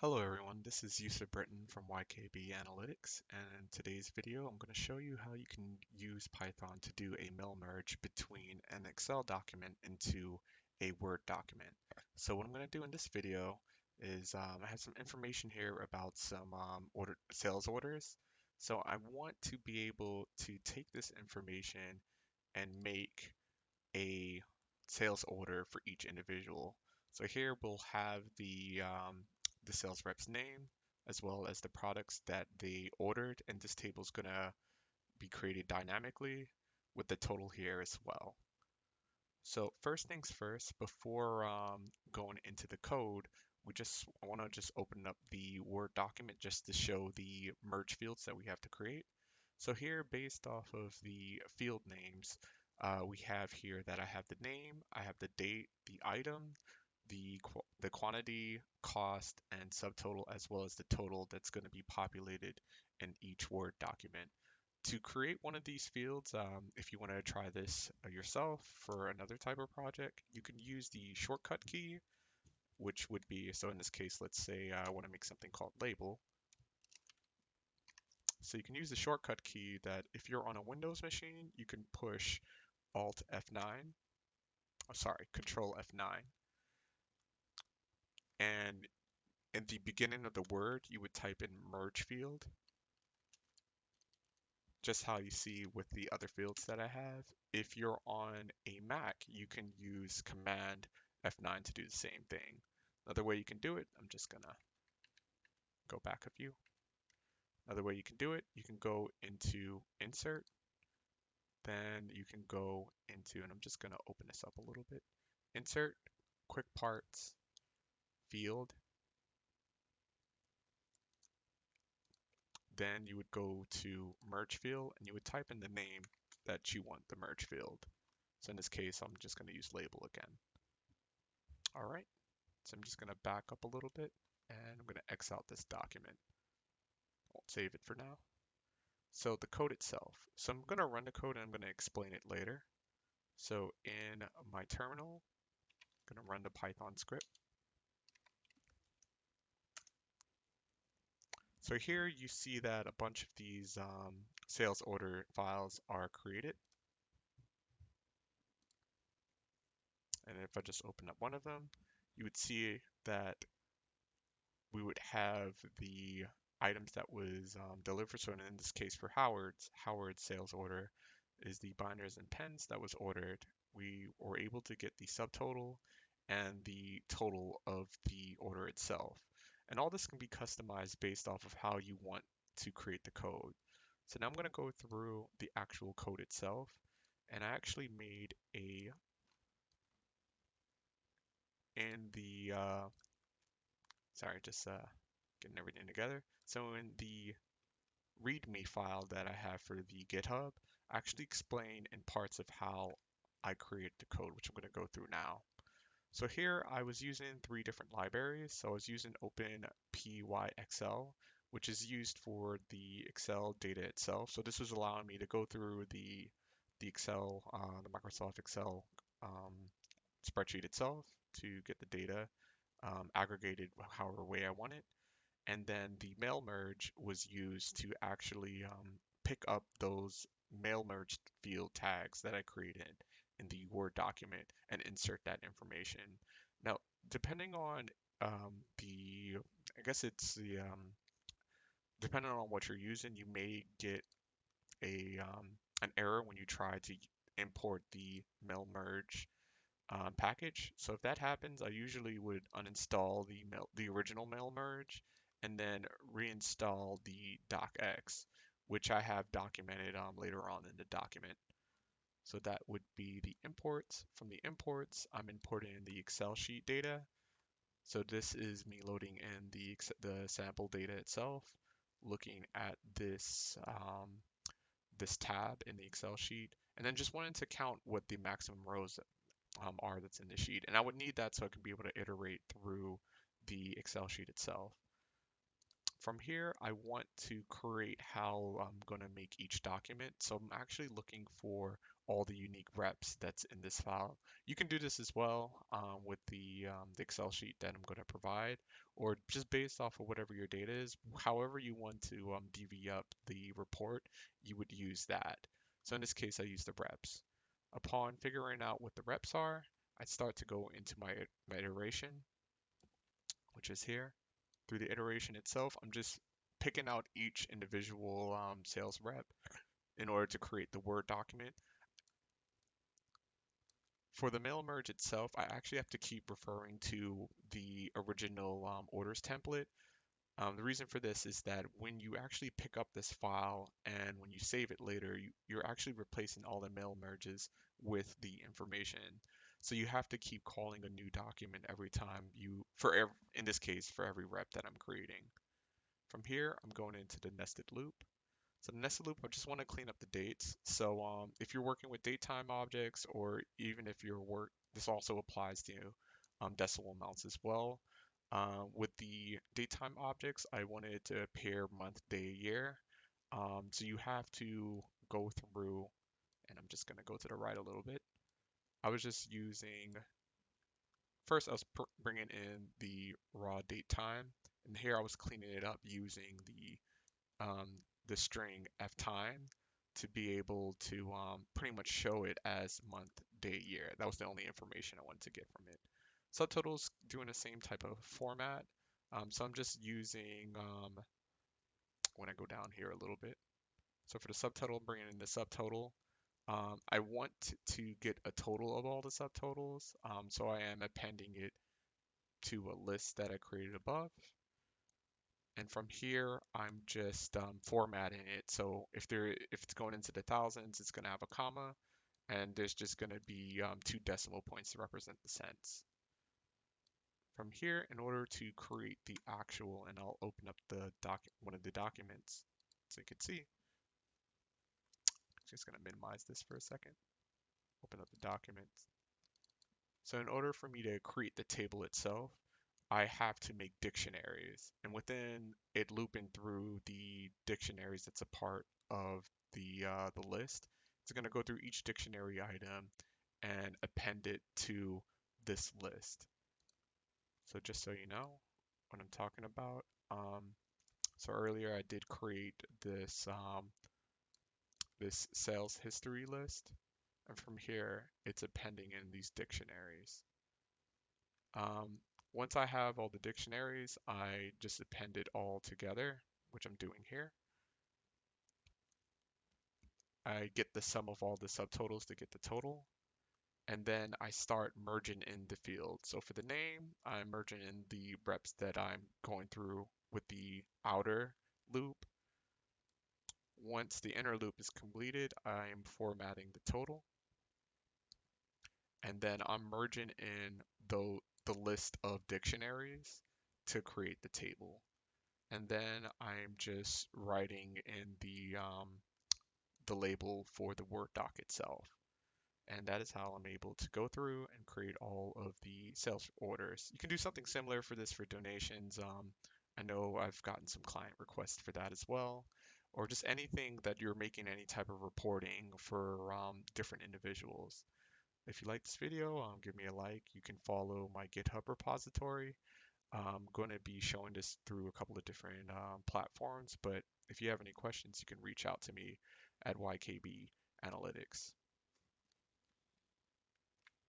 Hello everyone, this is Yusuf Britton from YKB Analytics, and in today's video I'm going to show you how you can use Python to do a mail merge between an Excel document into a Word document. So what I'm going to do in this video is I have some information here about some sales orders. So I want to be able to take this information and make a sales order for each individual. So here we'll have the sales rep's name as well as the products that they ordered, and this table is gonna be created dynamically with the total here as well. So first things first, before going into the code, I want to just open up the Word document just to show the merge fields that we have to create. So here, based off of the field names, we have here that I have the name, I have the date, the item, the quantity, cost, and subtotal, as well as the total that's going to be populated in each Word document. To create one of these fields, if you want to try this yourself for another type of project, you can use the shortcut key, which would be, so in this case, let's say I want to make something called label. So you can use the shortcut key that if you're on a Windows machine, you can push Alt F9, Control F9. And in the beginning of the word, you would type in merge field, just how you see with the other fields that I have. If you're on a Mac, you can use Command F9 to do the same thing. Another way you can do it, I'm just gonna go back a few. Another way you can do it, you can go into Insert, then you can go into, and I'm just gonna open this up a little bit, Insert, Quick Parts, Field, then you would go to Merge Field, and you would type in the name that you want the merge field. So in this case, I'm just gonna use label again. All right, so I'm just gonna back up a little bit and I'm gonna X out this document. Won't save it for now. So the code itself. So I'm gonna run the code and I'm gonna explain it later. So in my terminal, I'm gonna run the Python script. So here you see that a bunch of these sales order files are created. And if I just open up one of them, you would see that we would have the items that was delivered. So in this case for Howard's sales order is the binders and pens that was ordered. We were able to get the subtotal and the total of the order itself. And all this can be customized based off of how you want to create the code. So now I'm going to go through the actual code itself. And I actually made in the, getting everything together. So in the README file that I have for the GitHub, I actually explain in parts of how I create the code, which I'm going to go through now. So here I was using three different libraries. So I was using OpenPyXL, which is used for the Excel data itself. So this was allowing me to go through the Excel, the Microsoft Excel spreadsheet itself to get the data aggregated however way I want it. And then the mail merge was used to actually pick up those mail merged field tags that I created in the Word document and insert that information. Now, depending on the, I guess it's the, depending on what you're using, you may get an error when you try to import the mail merge package. So if that happens, I usually would uninstall the original mail merge and then reinstall the docx, which I have documented later on in the document. So that would be the imports. From the imports, I'm importing the Excel sheet data. So this is me loading in the sample data itself, looking at this tab in the Excel sheet, and then just wanting to count what the maximum rows are that's in the sheet. And I would need that so I can be able to iterate through the Excel sheet itself. From here, I want to create how I'm going to make each document. So I'm actually looking for all the unique reps that's in this file. You can do this as well with the Excel sheet that I'm going to provide, or just based off of whatever your data is, however you want to divvy up the report, you would use that. So in this case, I use the reps. Upon figuring out what the reps are, I start to go into my iteration, which is here. Through the iteration itself, I'm just picking out each individual sales rep in order to create the Word document. For the mail merge itself, I actually have to keep referring to the original orders template. The reason for this is that when you actually pick up this file and when you save it later, you're actually replacing all the mail merges with the information. So you have to keep calling a new document every time in this case, for every rep that I'm creating. From here, I'm going into the nested loop. So the nested loop, I just want to clean up the dates. So if you're working with datetime objects, or even if this also applies to decimal amounts as well. With the datetime objects, I wanted to pair month, day, year. So you have to go through, and I'm just going to go to the right a little bit. I was just using, first I was bringing in the raw date time, and here I was cleaning it up using um, the string f time to be able to pretty much show it as month, day, year. That was the only information I wanted to get from it. Subtotals doing the same type of format. So I'm just using, when I go down here a little bit. So for the subtotal, I'm bringing in the subtotal. I want to get a total of all the subtotals. So I am appending it to a list that I created above. And from here, I'm just formatting it. So if it's going into the thousands, it's going to have a comma, and there's just going to be 2 decimal points to represent the cents. From here, in order to create the actual, and I'll open up one of the documents so you can see. Just going to minimize this for a second. Open up the documents. So in order for me to create the table itself, I have to make dictionaries, and within it looping through the dictionaries that's a part of the list, it's going to go through each dictionary item and append it to this list. So just so you know what I'm talking about, so earlier I did create this sales history list, and from here it's appending in these dictionaries. Once I have all the dictionaries, I just append it all together, which I'm doing here. I get the sum of all the subtotals to get the total, and then I start merging in the fields. So for the name, I'm merging in the reps that I'm going through with the outer loop. Once the inner loop is completed, I'm formatting the total, and then I'm merging in the list of dictionaries to create the table. And then I'm just writing in the label for the Word doc itself. And that is how I'm able to go through and create all of the sales orders. You can do something similar for this for donations. I know I've gotten some client requests for that as well, or just anything that you're making any type of reporting for different individuals. If you like this video, give me a like. You can follow my GitHub repository. I'm going to be showing this through a couple of different platforms, but if you have any questions, you can reach out to me at YKB Analytics.